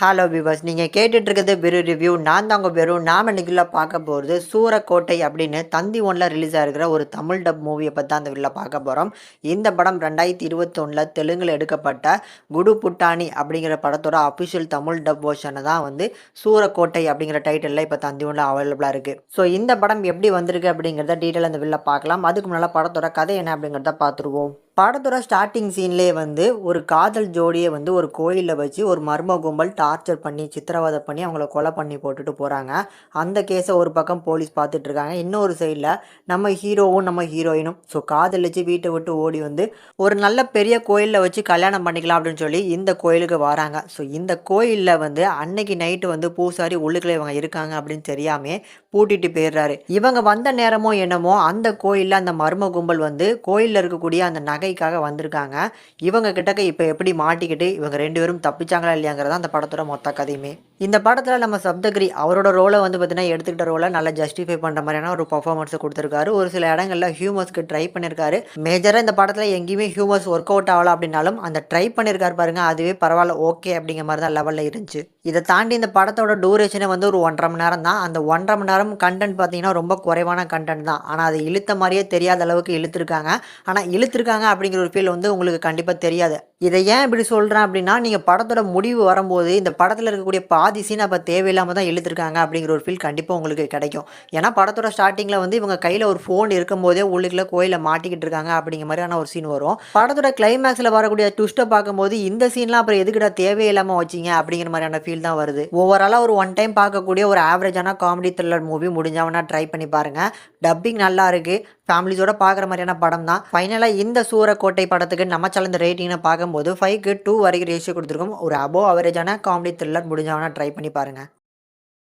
Hello viewers, நீங்கள் கேட்டுட்டு இருக்கிறது பெரு ரிவ்யூ. நான் தான் உங்கள் பெரு. நாம் இன்னைக்குள்ள பார்க்க போகிறது சூரக்கோட்டை அப்படின்னு தந்தி ஒன்றில் ரிலீஸ் ஆகிருக்கிற ஒரு தமிழ் டப் மூவியை பற்றி தான் அந்த வீடியோவில் பார்க்க போகிறோம். இந்த படம் 2021 தெலுங்கில் எடுக்கப்பட்ட குடு புட்டானி அப்படிங்கிற படத்தோட அஃபிஷியல் தமிழ் டப் வெர்ஷனை தான் சூரக்கோட்டை அப்படிங்கிற டைட்டிலில் இப்போ தந்தி ஒன்றில் அவைலபிளாக இருக்குது. ஸோ இந்த படம் எப்படி வந்திருக்கு அப்படிங்கிறத டீட்டெயில் அந்த வீடியோவில் பார்க்கலாம். அதுக்கு முன்னால் படத்தோட கதை என்ன அப்படிங்கிறத பார்த்துருவோம். படத்தோட ஸ்டார்டிங் சீன்லேயே ஒரு காதல் ஜோடியை ஒரு கோயிலில் வச்சு ஒரு மர்ம கும்பல் டார்ச்சர் பண்ணி சித்திரவதை பண்ணி அவங்கள கொலை பண்ணி போட்டுட்டு போகிறாங்க. அந்த கேஸை ஒரு பக்கம் போலீஸ் பார்த்துட்டு இருக்காங்க. இன்னொரு சைடில் நம்ம ஹீரோவும் நம்ம ஹீரோயினும் காதலிச்சு வீட்டை விட்டு ஓடி ஒரு நல்ல பெரிய கோயிலில் வச்சு கல்யாணம் பண்ணிக்கலாம் அப்படின்னு சொல்லி இந்த கோயிலுக்கு வராங்க. இந்த கோயிலில் அன்னைக்கு நைட்டு பூசாரி உள்ளுக்குள்ளே இவங்க இருக்காங்க அப்படின்னு தெரியாமே பூட்டிட்டு போயிடுறாரு. இவங்க வந்த நேரமோ என்னமோ அந்த கோயிலில் அந்த மர்ம கும்பல் கோயிலில் இருக்கக்கூடிய அந்த நகைக்காக வந்திருக்காங்க. இவங்க கிட்டக்க இப்போ எப்படி மாட்டிக்கிட்டு இவங்க 2 பேரும் தப்பிச்சாங்களா இல்லையாங்கிறதா அந்த படத்தோட மொத்த கதையுமே. இந்த படத்தில் நம்ம சப்தகிரி அவரோட ரோலை பார்த்தீங்கன்னா எடுத்துக்கிட்ட ரோலை நல்லா ஜஸ்டிஃபை பண்ணுற மாதிரியான ஒரு பர்ஃபார்மன்ஸை கொடுத்துருக்காரு. ஒரு சில இடங்களில் ஹியூமர்ஸ்க்கு ட்ரை பண்ணியிருக்காரு. மேஜராக இந்த படத்தில் எங்கேயுமே ஹியூமர்ஸ் ஒர்க் அவுட் ஆகலாம் அப்படின்னாலும் அந்த ட்ரை பண்ணியிருக்காரு பாருங்க, அதுவே பரவாயில்ல, ஓகே அப்படிங்கிற மாதிரி தான் லெவலில் இருந்துச்சு. இதை தாண்டி இந்த படத்தோட டூரேஷனே ஒரு 1.5 மணி நேரம் தான். அந்த 1.5 மணி நேரம் கண்டென்ட் பார்த்தீங்கன்னா ரொம்ப குறைவான கண்டென்ட் தான். ஆனால் அது இழுத்த மாதிரியே தெரியாத அளவுக்கு இழுத்துருக்காங்க. ஆனால் இழுத்துருக்காங்க அப்படிங்கிற ஒரு ஃபீல் உங்களுக்கு கண்டிப்பாக தெரியாது. இதை ஏன் இப்படி சொல்கிறேன் அப்படின்னா, நீங்கள் படத்தோட முடிவு வரும்போது இந்த படத்தில் இருக்கக்கூடிய பாதி சீன் அப்போ தேவையில்லாமல் தான் இழுத்துருக்காங்க அப்படிங்கிற ஒரு ஃபீல் கண்டிப்பாக உங்களுக்கு கிடைக்கும். ஏன்னா படத்தோட ஸ்டார்டிங்கில் இவங்க கையில் ஒரு ஃபோன் இருக்கும்போதே உள்ளுக்குள்ள கோயிலில் மாட்டிக்கிட்டு இருக்காங்க அப்படிங்கிற மாதிரியான ஒரு சீன் வரும். படத்தோட கிளைமேக்ஸில் வரக்கூடிய ட்விஸ்ட்டை பார்க்கும்போது இந்த சீன்லாம் அப்புறம் எதுக்கிட்ட தேவையில்லாமல் வச்சிங்க அப்படிங்கிற மாதிரியான ஃபீல் தான் வருது. ஓவராலாக ஒரு ஒன் டைம் பார்க்கக்கூடிய ஒரு ஆவரேஜான காமெடி த்ரில்லர் மூவி முடிஞ்சவனா ட்ரை பண்ணி பாருங்கள். டப்பிங் நல்லா இருக்குது, ஃபேமிலிஸோட பார்க்குற மாதிரியான படம் தான். ஃபைனலாக இந்த சூரக்கோட்டை படத்துக்கு நம்ம சேனல் ரேட்டிங்னு பார்க்கும்போது 5க்கு 2 வரைக்கும் ரேஷியோ கொடுத்துருக்கோம். ஒரு அபோவ் அவரேஜான காமெடி த்ரில்லர் முடிஞ்சவனா ட்ரை பண்ணி பாருங்கள்.